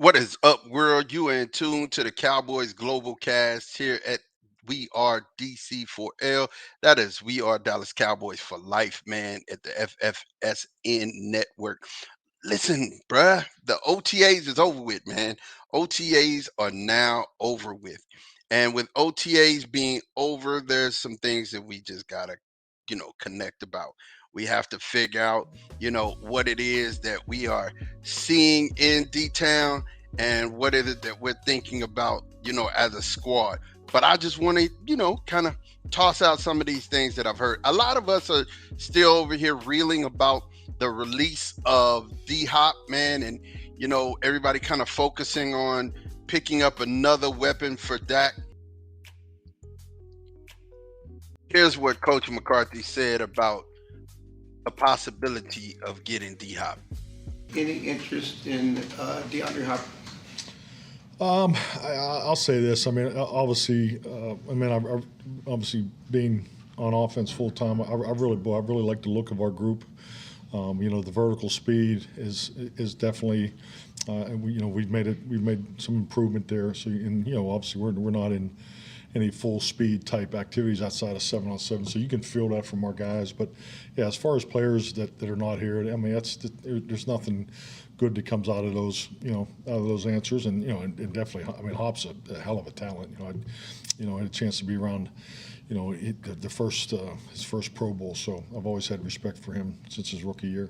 What is up, world? You are in tune to the Cowboys Global Cast here at We Are DC4L. That is We Are Dallas Cowboys for Life, man, at the FFSN network. Listen, bruh, the OTAs is over with, man. OTAs are now over with. And with OTAs being over, there's some things that we just gotta, connect about. We have to figure out, what it is that we are seeing in D-Town and what is it that we're thinking about, as a squad. But I just want to, kind of toss out some of these things that I've heard. A lot of us are still over here reeling about the release of D Hop, man, and everybody kind of focusing on picking up another weapon for Dak. Here's what Coach McCarthy said about a possibility of getting D Hop. Any interest in DeAndre Hopkins? I'll say this. I mean, obviously, obviously being on offense full time, I really like the look of our group. The vertical speed is definitely, and we've made some improvement there. So, and obviously we're not in any full speed type activities outside of 7-on-7. So you can feel that from our guys. But yeah, as far as players that are not here, I mean, there's nothing good that comes out of those, out of those answers. And, and definitely, I mean, Hop's a hell of a talent. I had a chance to be around, the first, his first Pro Bowl. So I've always had respect for him since his rookie year.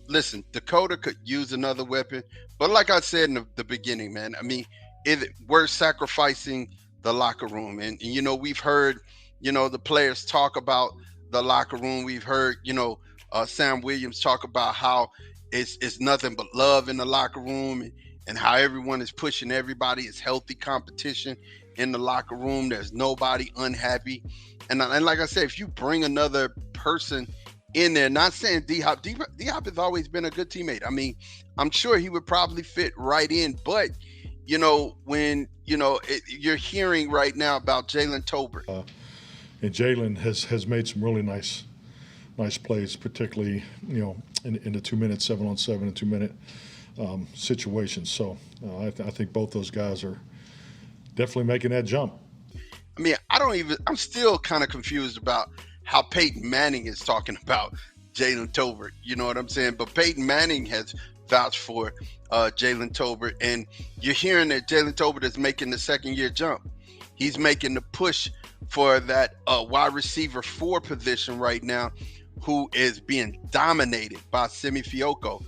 Listen, Dakota could use another weapon, but like I said in the beginning, man, I mean, we're sacrificing the locker room, and we've heard, the players talk about the locker room. We've heard, Sam Williams talk about how it's nothing but love in the locker room, and how everyone is pushing everybody. It's healthy competition in the locker room. There's nobody unhappy, and like I said, if you bring another person in there, not saying D-Hop has always been a good teammate. I mean, I'm sure he would probably fit right in, but when you're hearing right now about Jalen Tolbert. And Jalen has made some really nice plays, particularly in the 2-minute 7-on-7 and 2-minute situations. So I think both those guys are definitely making that jump. I mean, I'm still kind of confused about how Peyton Manning is talking about Jalen Tolbert. You know what I'm saying? But Peyton Manning has vouched for Jalen Tolbert, and you're hearing that Jalen Tolbert is making the second-year jump. He's making the push for that wide receiver 4 position right now, who is being dominated by Simi Fioco.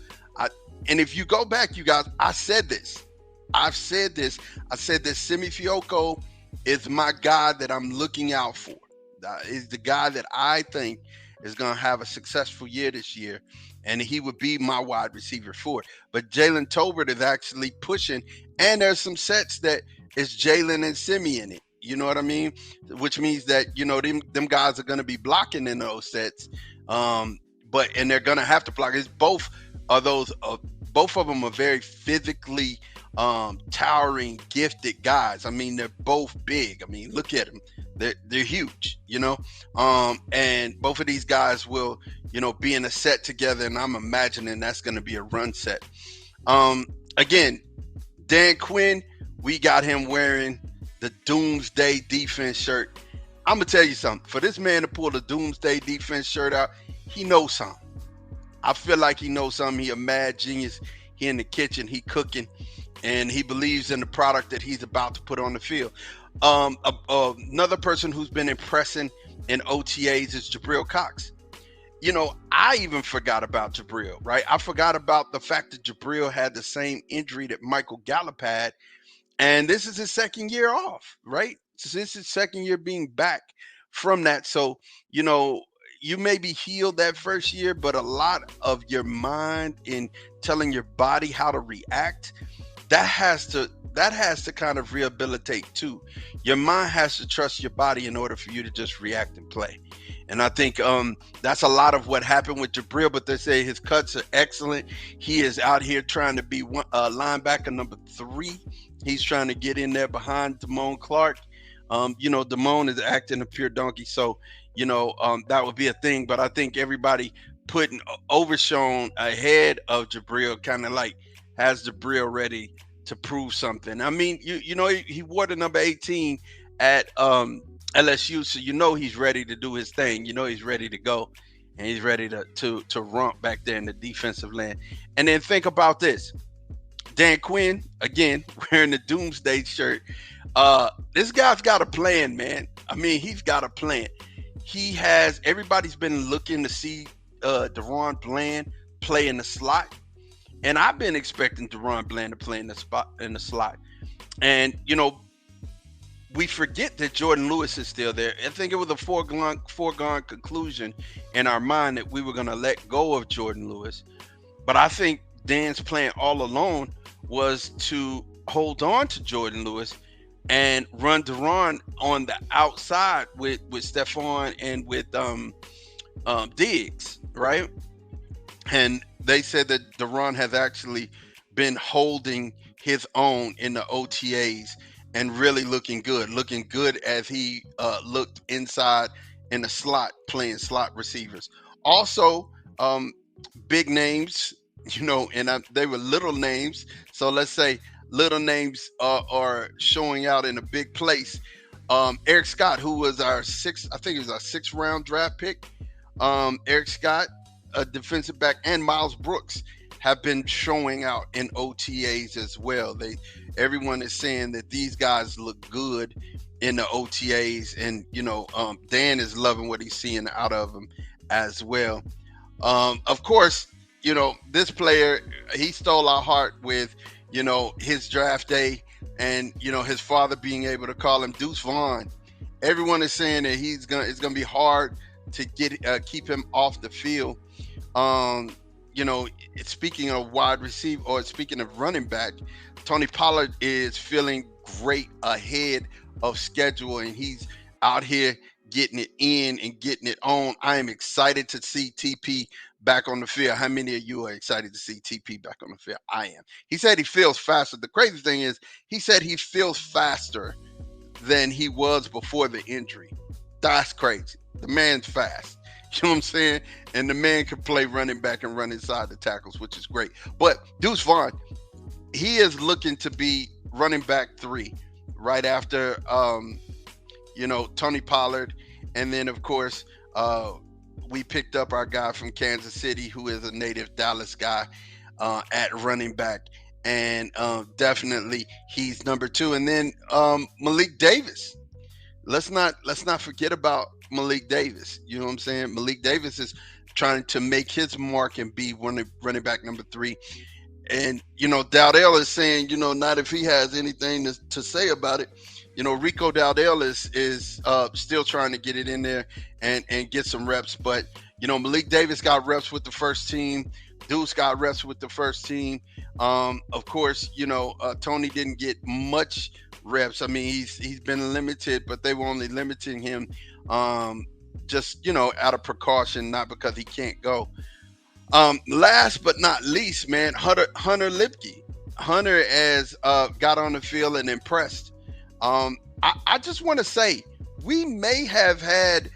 And if you go back, you guys, I said this. I said that Simi Fioco is my guy that I'm looking out for. Is the guy that I think is going to have a successful year this year, and he would be my wide receiver 4. But Jalen Tolbert is actually pushing, and there's some sets that is Jalen and Simi in it. You know what I mean? Which means that them guys are going to be blocking in those sets, and they're going to have to block. It's both of them are very physically towering, gifted guys. I mean, they're both big. I mean, look at them. They're huge, and both of these guys will, be in a set together, and I'm imagining that's going to be a run set. Again, Dan Quinn, we got him wearing the Doomsday Defense shirt. I'm going to tell you something. For this man to pull the Doomsday Defense shirt out, he knows something. I feel like he knows something. He a mad genius. He in the kitchen, he cooking, and he believes in the product that he's about to put on the field. Another person who's been impressing in OTAs is Jabril Cox. I even forgot about Jabril, right? I forgot about the fact that Jabril had the same injury that Michael Gallup had, and this is his second year off, right? This is his second year being back from that. So, you maybe healed that first year, but a lot of your mind in telling your body how to react, that has to kind of rehabilitate too. Your mind has to trust your body in order for you to just react and play. And I think that's a lot of what happened with Jabril, but they say his cuts are excellent. He is out here trying to be linebacker number 3. He's trying to get in there behind Damone Clark. Damone is acting a pure donkey. So, that would be a thing. But I think everybody putting Overshown ahead of Jabril kind of like has the brill ready to prove something. I mean, you know, he wore the number 18 at LSU, so you know he's ready to do his thing. You know he's ready to go, and he's ready to romp back there in the defensive land. And then think about this: Dan Quinn again wearing the Doomsday shirt. This guy's got a plan, man. I mean, he's got a plan. He has everybody's been looking to see DaRon Bland play in the slot. And I've been expecting DaRon Bland to play in the slot. And, you know, we forget that Jordan Lewis is still there. I think it was a foregone conclusion in our mind that we were going to let go of Jordan Lewis. But I think Dan's plan all along was to hold on to Jordan Lewis and run DaRon on the outside with Stephon and with Diggs, right? And they said that DaRon has actually been holding his own in the OTAs and really looking good as he looked inside in the slot, playing slot receivers. Also, big names, you know, and they were little names. So let's say little names are showing out in a big place. Eric Scott, who was our sixth round draft pick. Eric Scott, a defensive back, and Miles Brooks have been showing out in OTAs as well. Everyone is saying that these guys look good in the OTAs, and you know, Dan is loving what he's seeing out of them as well. Of course, you know, this player, he stole our heart with, you know, his draft day, and you know, his father being able to call him Deuce Vaughn. Everyone is saying that it's gonna be hard to keep him off the field. You know, speaking of wide receiver, or speaking of running back, Tony Pollard is feeling great ahead of schedule, and he's out here getting it in and getting it on. I am excited to see TP back on the field. How many of you are excited to see TP back on the field? I am. He said he feels faster. The crazy thing is, he said he feels faster than he was before the injury. That's crazy. The man's fast. You know what I'm saying? And the man can play running back and run inside the tackles, which is great. But Deuce Vaughn, he is looking to be running back 3 right after, you know, Tony Pollard. And then, of course, we picked up our guy from Kansas City, who is a native Dallas guy, at running back. And definitely he's number 2. And then Malik Davis. Let's not forget about Malik Davis. You know what I'm saying? Malik Davis is trying to make his mark and be running back number 3. And, you know, Dowdell is saying, you know, not if he has anything to say about it. You know, Rico Dowdell is still trying to get it in there and get some reps. But, you know, Malik Davis got reps with the first team. Deuce got reps with the first team. Of course, you know, Tony didn't get much reps. I mean, he's been limited, but they were only limiting him just, you know, out of precaution, not because he can't go. Last but not least, man, Hunter Lipke. Hunter has got on the field and impressed. I just want to say, we may have had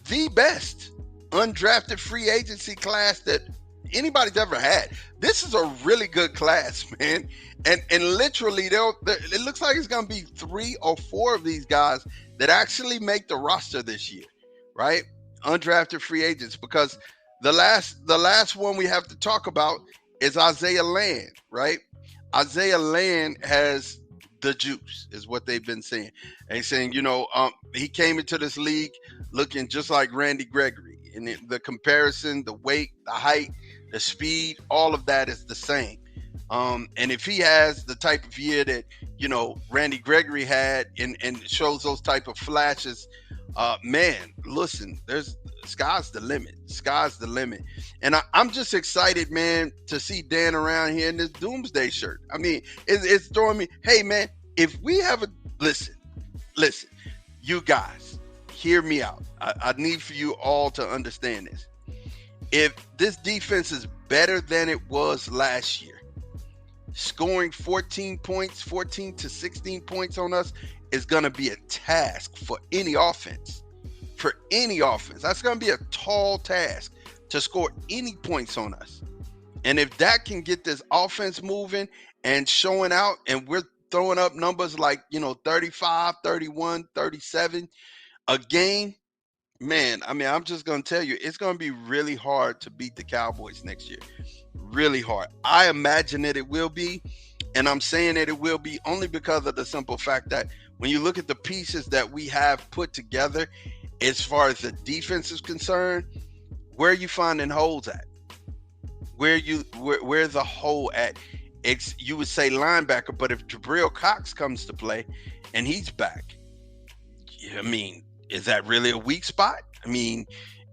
the best undrafted free agency class that anybody's ever had. This is a really good class, man. And literally, it looks like it's going to be 3 or 4 of these guys that actually make the roster this year, right? Undrafted free agents, because the last one we have to talk about is Isaiah Land, right? Isaiah Land has the juice, is what they've been saying. They're saying, you know, he came into this league looking just like Randy Gregory. And the comparison, the weight, the height, the speed, all of that is the same. And if he has the type of year that, you know, Randy Gregory had and shows those type of flashes, man, listen, sky's the limit. Sky's the limit. And I'm just excited, man, to see Dan around here in this Doomsday shirt. I mean, it's throwing me, hey, man, if we have listen, you guys, hear me out. I need for you all to understand this. If this defense is better than it was last year, scoring 14 to 16 points on us is going to be a task for any offense. For any offense. That's going to be a tall task to score any points on us. And if that can get this offense moving and showing out, and we're throwing up numbers like, 35, 31, 37 a game, man, I mean, I'm just going to tell you, it's going to be really hard to beat the Cowboys next year. Really hard. I imagine that it will be. And I'm saying that it will be only because of the simple fact that when you look at the pieces that we have put together, as far as the defense is concerned, where are you finding holes at? Where's the hole at? You would say linebacker, but if Jabril Cox comes to play and he's back, I mean, is that really a weak spot? I mean,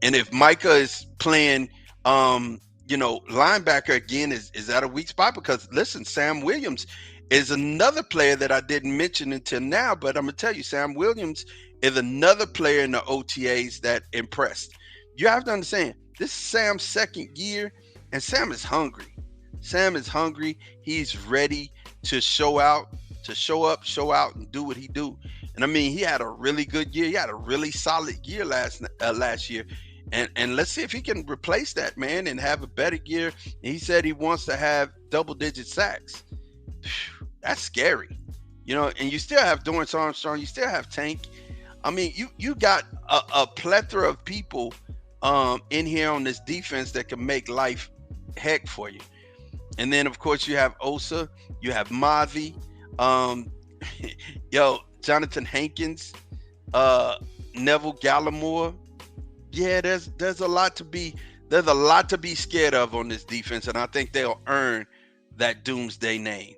and if Micah is playing, linebacker again, is that a weak spot? Because listen, Sam Williams is another player that I didn't mention until now, but I'm gonna tell you, Sam Williams is another player in the OTAs that impressed. You have to understand, this is Sam's second year, and Sam is hungry. Sam is hungry. He's ready to show out, to show up, show out, and do what he do. And I mean, he had a really good year. He had a really solid year last year. And let's see if he can replace that, man, and have a better year. He said he wants to have double-digit sacks. That's scary. And you still have Dorrance Armstrong. You still have Tank. I mean, you got a plethora of people in here on this defense that can make life heck for you. And then, of course, you have Osa. You have Mavi. Jonathan Hankins, Neville Gallimore. Yeah, there's a lot to be scared of on this defense, and I think they'll earn that doomsday name.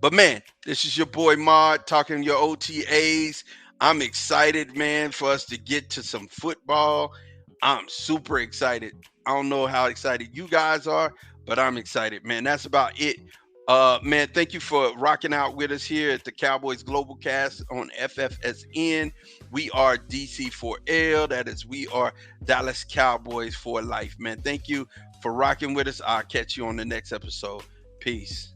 But man, this is your boy Mard talking your OTAs. I'm excited, man, for us to get to some football. I'm super excited. I don't know how excited you guys are, but I'm excited, man. That's about it. Man, thank you for rocking out with us here at the Cowboys Global Cast on FFSN. We are DC4L. That is, we are Dallas Cowboys for life, man. Thank you for rocking with us. I'll catch you on the next episode. Peace.